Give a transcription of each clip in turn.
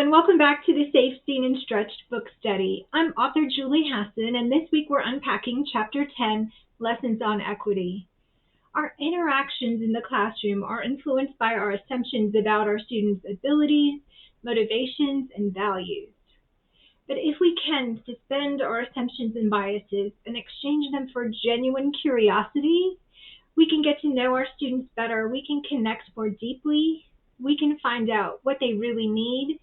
and welcome back to the Safe, Seen, and Stretched book study. I'm author Schmidt Hasson, and this week we're unpacking Chapter 10, Lessons on Equity. Our interactions in the classroom are influenced by our assumptions about our students' abilities, motivations, and values. But if we can suspend our assumptions and biases and exchange them for genuine curiosity, we can get to know our students better, we can connect more deeply, we can find out what they really need,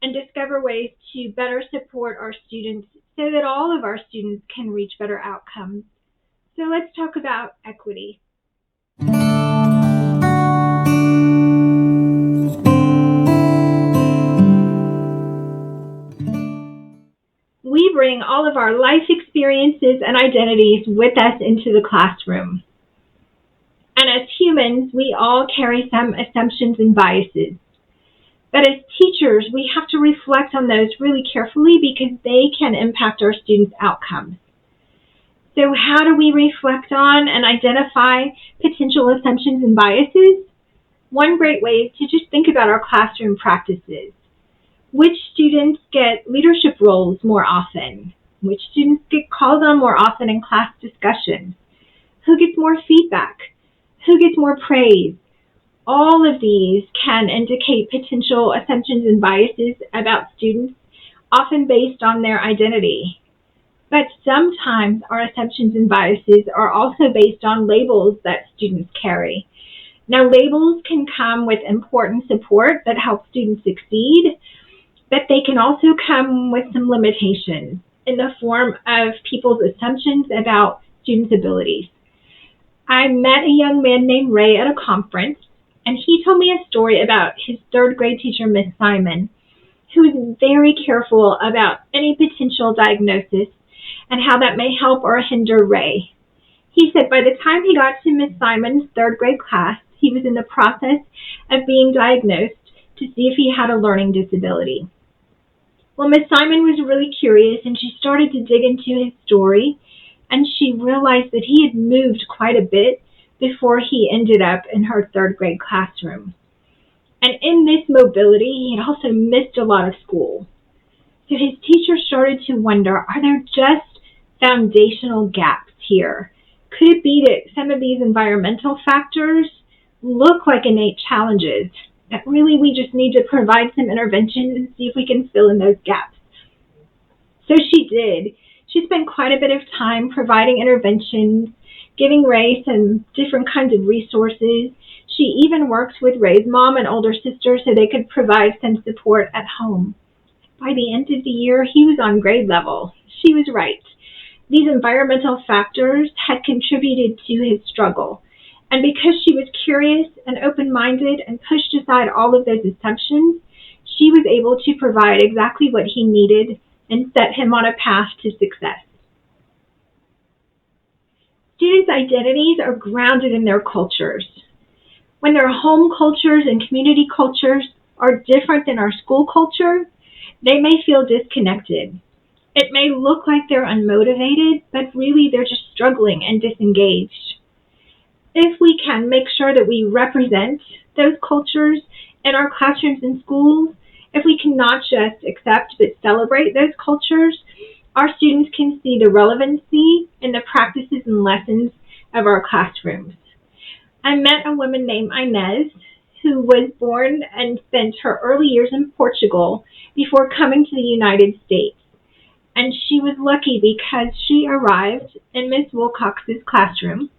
and discover ways to better support our students so that all of our students can reach better outcomes. So let's talk about equity. We bring all of our life experiences and identities with us into the classroom. And as humans, we all carry some assumptions and biases. But as teachers, we have to reflect on those really carefully because they can impact our students' outcomes. So how do we reflect on and identify potential assumptions and biases? One great way is to just think about our classroom practices. Which students get leadership roles more often? Which students get called on more often in class discussions? Who gets more feedback? Who gets more praise? All of these can indicate potential assumptions and biases about students, often based on their identity. But sometimes our assumptions and biases are also based on labels that students carry. Now, labels can come with important support that helps students succeed, but they can also come with some limitations in the form of people's assumptions about students' abilities. I met a young man named Ray at a conference, and he told me a story about his third grade teacher, Miss Simon, who was very careful about any potential diagnosis and how that may help or hinder Ray. He said by the time he got to Miss Simon's third grade class, he was in the process of being diagnosed to see if he had a learning disability. Well, Miss Simon was really curious, and she started to dig into his story, and she realized that he had moved quite a bit before he ended up in her third grade classroom. And in this mobility, he had also missed a lot of school. So his teacher started to wonder, are there just foundational gaps here? Could it be that some of these environmental factors look like innate challenges? That really we just need to provide some interventions and see if we can fill in those gaps. So she did. She spent quite a bit of time providing interventions, giving Ray some different kinds of resources. She even worked with Ray's mom and older sister so they could provide some support at home. By the end of the year, he was on grade level. She was right. These environmental factors had contributed to his struggle. And because she was curious and open-minded and pushed aside all of those assumptions, she was able to provide exactly what he needed and set him on a path to success. Students' identities are grounded in their cultures. When their home cultures and community cultures are different than our school culture, they may feel disconnected. It may look like they're unmotivated, but really they're just struggling and disengaged. If we can make sure that we represent those cultures in our classrooms and schools, if we can not just accept but celebrate those cultures, our students can see the relevancy in the practices and lessons of our classrooms. I met a woman named Inez who was born and spent her early years in Portugal before coming to the United States. And she was lucky because she arrived in Miss Wilcox's classroom.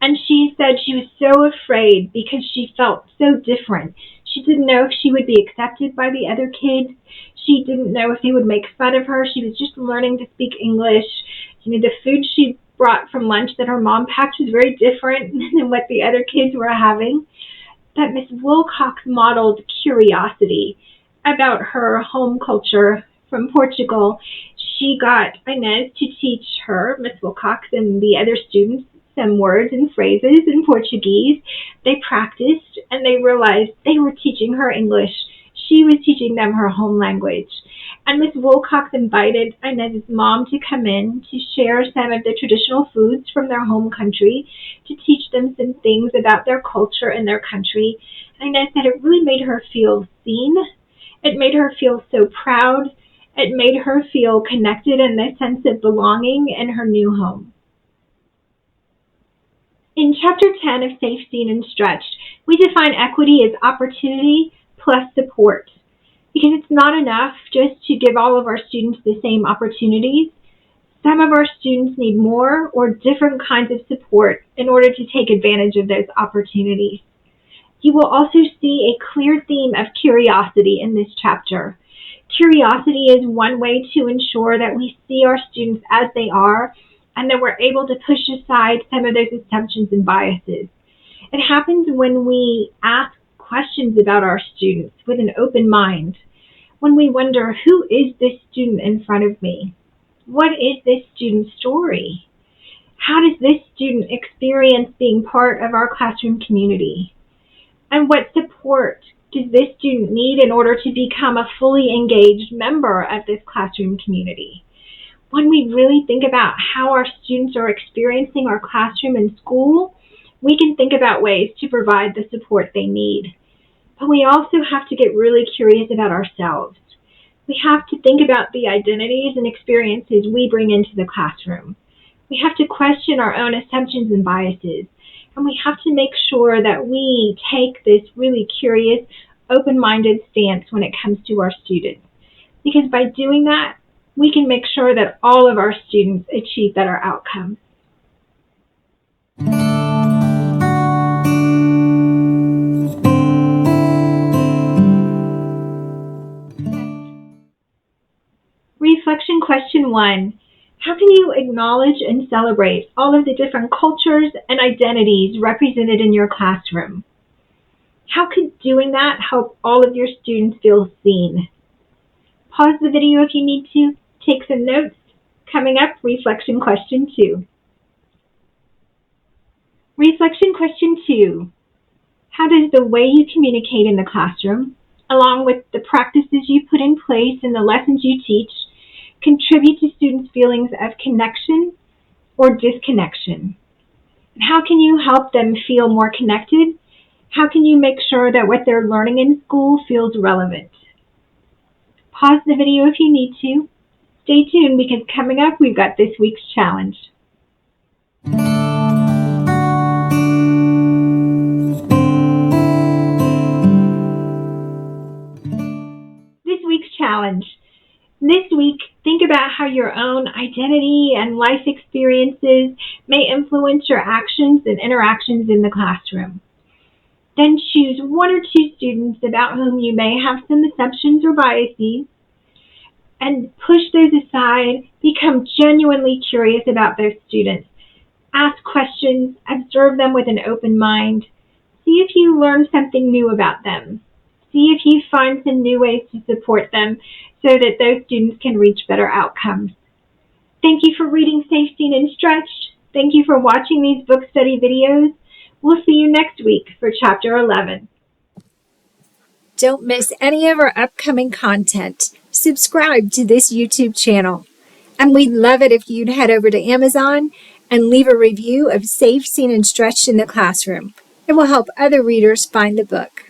And she said she was so afraid because she felt so different. She didn't know if she would be accepted by the other kids. She didn't know if they would make fun of her. She was just learning to speak English. The food she brought from lunch that her mom packed was very different than what the other kids were having. But Miss Wilcox modeled curiosity about her home culture from Portugal. She got Inez to teach her, Miss Wilcox, and the other students some words and phrases in Portuguese. They practiced and they realized they were teaching her English. She was teaching them her home language. And Miss Wilcox invited Inez's mom to come in to share some of the traditional foods from their home country, to teach them some things about their culture and their country. And Inez said it really made her feel seen. It made her feel so proud. It made her feel connected and a sense of belonging in her new home. In Chapter 10 of Safe, Seen, and Stretched, we define equity as opportunity plus support. Because it's not enough just to give all of our students the same opportunities. Some of our students need more or different kinds of support in order to take advantage of those opportunities. You will also see a clear theme of curiosity in this chapter. Curiosity is one way to ensure that we see our students as they are and that we're able to push aside some of those assumptions and biases. It happens when we ask questions about our students with an open mind, when we wonder, who is this student in front of me? What is this student's story? How does this student experience being part of our classroom community? And what support does this student need in order to become a fully engaged member of this classroom community? When we really think about how our students are experiencing our classroom and school, we can think about ways to provide the support they need. But we also have to get really curious about ourselves. We have to think about the identities and experiences we bring into the classroom. We have to question our own assumptions and biases. And we have to make sure that we take this really curious, open-minded stance when it comes to our students. Because by doing that, we can make sure that all of our students achieve better outcomes. Reflection question 1. How can you acknowledge and celebrate all of the different cultures and identities represented in your classroom? How could doing that help all of your students feel seen? Pause the video if you need to. Take some notes. Coming up, reflection question 2. Reflection question 2. How does the way you communicate in the classroom, along with the practices you put in place and the lessons you teach, contribute to students' feelings of connection or disconnection? And how can you help them feel more connected? How can you make sure that what they're learning in school feels relevant? Pause the video if you need to. Stay tuned because coming up, we've got this week's challenge. This week's challenge. This week, think about how your own identity and life experiences may influence your actions and interactions in the classroom. Then choose 1 or 2 students about whom you may have some assumptions or biases, and push those aside. Become genuinely curious about those students. Ask questions, observe them with an open mind. See if you learn something new about them. See if you find some new ways to support them so that those students can reach better outcomes. Thank you for reading Safe, Seen, and Stretched. Thank you for watching these book study videos. We'll see you next week for Chapter 11. Don't miss any of our upcoming content. Subscribe to this YouTube channel. And we'd love it if you'd head over to Amazon and leave a review of Safe, Seen, and Stretched in the Classroom. It will help other readers find the book.